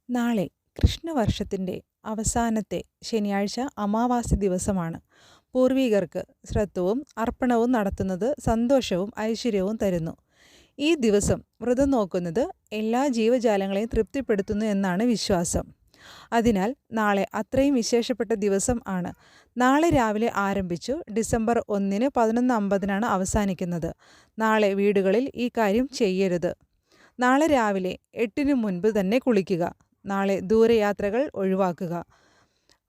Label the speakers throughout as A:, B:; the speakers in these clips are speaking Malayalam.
A: നാളെ കൃഷ്ണവർഷത്തിൻ്റെ അവസാനത്തെ ശനിയാഴ്ച അമാവാസി ദിവസമാണ്. പൂർവികർക്ക് ശ്രദ്ധവും അർപ്പണവും നടത്തുന്നത് സന്തോഷവും ഐശ്വര്യവും തരുന്നു. ഈ ദിവസം വ്രതം നോക്കുന്നത് എല്ലാ ജീവജാലങ്ങളെയും തൃപ്തിപ്പെടുത്തുന്നു എന്നാണ് വിശ്വാസം. അതിനാൽ നാളെ അത്രയും വിശേഷപ്പെട്ട ദിവസം ആണ്. നാളെ രാവിലെ ആരംഭിച്ചു ഡിസംബർ 1-ന് 11:50 അവസാനിക്കുന്നത്. നാളെ വീടുകളിൽ ഈ കാര്യം ചെയ്യരുത്. നാളെ രാവിലെ 8-ന് മുൻപ് തന്നെ കുളിക്കുക. നാളെ ദൂരയാത്രകൾ ഒഴിവാക്കുക.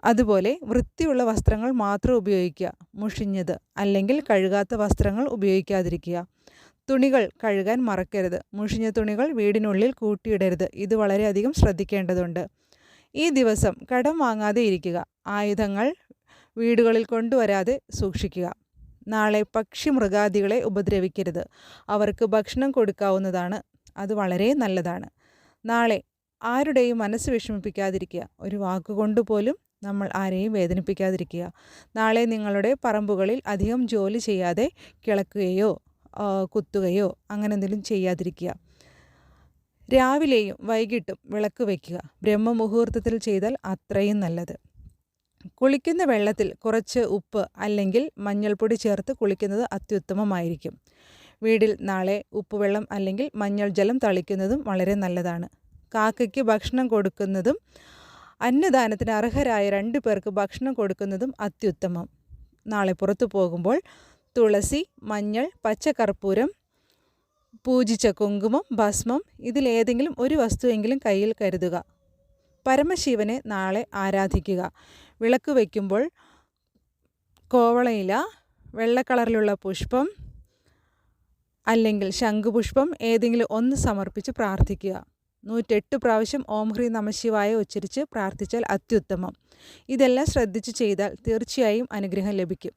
A: അതുപോലെ വൃത്തിയുള്ള വസ്ത്രങ്ങൾ മാത്രം ഉപയോഗിക്കുക. മുഷിഞ്ഞത് അല്ലെങ്കിൽ കഴുകാത്ത വസ്ത്രങ്ങൾ ഉപയോഗിക്കാതിരിക്കുക. തുണികൾ കഴുകാൻ മറക്കരുത്. മുഷിഞ്ഞ തുണികൾ വീടിനുള്ളിൽ കൂട്ടിയിടരുത്. ഇത് വളരെയധികം ശ്രദ്ധിക്കേണ്ടതുണ്ട്. ഈ ദിവസം കടം വാങ്ങാതെ ഇരിക്കുക. ആയുധങ്ങൾ വീടുകളിൽ കൊണ്ടുവരാതെ സൂക്ഷിക്കുക. നാളെ പക്ഷി മൃഗാദികളെ ഉപദ്രവിക്കരുത്. അവർക്ക് ഭക്ഷണം കൊടുക്കാവുന്നതാണ്. അത് വളരെ നല്ലതാണ്. നാളെ ആരുടെയും മനസ്സ് വിഷമിപ്പിക്കാതിരിക്കുക. ഒരു വാക്കുകൊണ്ട് പോലും നമ്മൾ ആരെയും വേദനിപ്പിക്കാതിരിക്കുക. നാളെ നിങ്ങളുടെ പറമ്പുകളിൽ അധികം ജോലി ചെയ്യാതെ കിളക്കുകയോ കുത്തുകയോ അങ്ങനെ എന്തെങ്കിലും ചെയ്യാതിരിക്കുക. രാവിലെയും വൈകിട്ടും വിളക്ക് വയ്ക്കുക. ബ്രഹ്മമുഹൂർത്തത്തിൽ ചെയ്താൽ അത്രയും നല്ലത്. കുളിക്കുന്ന വെള്ളത്തിൽ കുറച്ച് ഉപ്പ് അല്ലെങ്കിൽ മഞ്ഞൾപ്പൊടി ചേർത്ത് കുളിക്കുന്നത് അത്യുത്തമമായിരിക്കും. വീട്ടിൽ നാളെ ഉപ്പുവെള്ളം അല്ലെങ്കിൽ മഞ്ഞൾ ജലം തളിക്കുന്നതും വളരെ നല്ലതാണ്. കാക്കയ്ക്ക് ഭക്ഷണം കൊടുക്കുന്നതും അന്നദാനത്തിന് അർഹരായ 2 പേർക്ക് ഭക്ഷണം കൊടുക്കുന്നതും അത്യുത്തമം. നാളെ പുറത്തു പോകുമ്പോൾ തുളസി, മഞ്ഞൾ, പച്ചക്കർപ്പൂരം, പൂജിച്ച കുങ്കുമം, ഭസ്മം ഇതിലേതെങ്കിലും ഒരു വസ്തുവെങ്കിലും കയ്യിൽ കരുതുക. പരമശിവനെ നാളെ ആരാധിക്കുക. വിളക്ക് വയ്ക്കുമ്പോൾ കോവളയില, വെള്ള കളറിലുള്ള പുഷ്പം അല്ലെങ്കിൽ ശംഖുപുഷ്പം ഏതെങ്കിലും ഒന്ന് സമർപ്പിച്ച് പ്രാർത്ഥിക്കുക. 108 പ്രാവശ്യം ഓം ഹ്രീം നമഃശിവായ ഉച്ചരിച്ച് പ്രാർത്ഥിച്ചാൽ അത്യുത്തമം. ഇതെല്ലാം ശ്രദ്ധിച്ച് ചെയ്താൽ തീർച്ചയായും അനുഗ്രഹം ലഭിക്കും.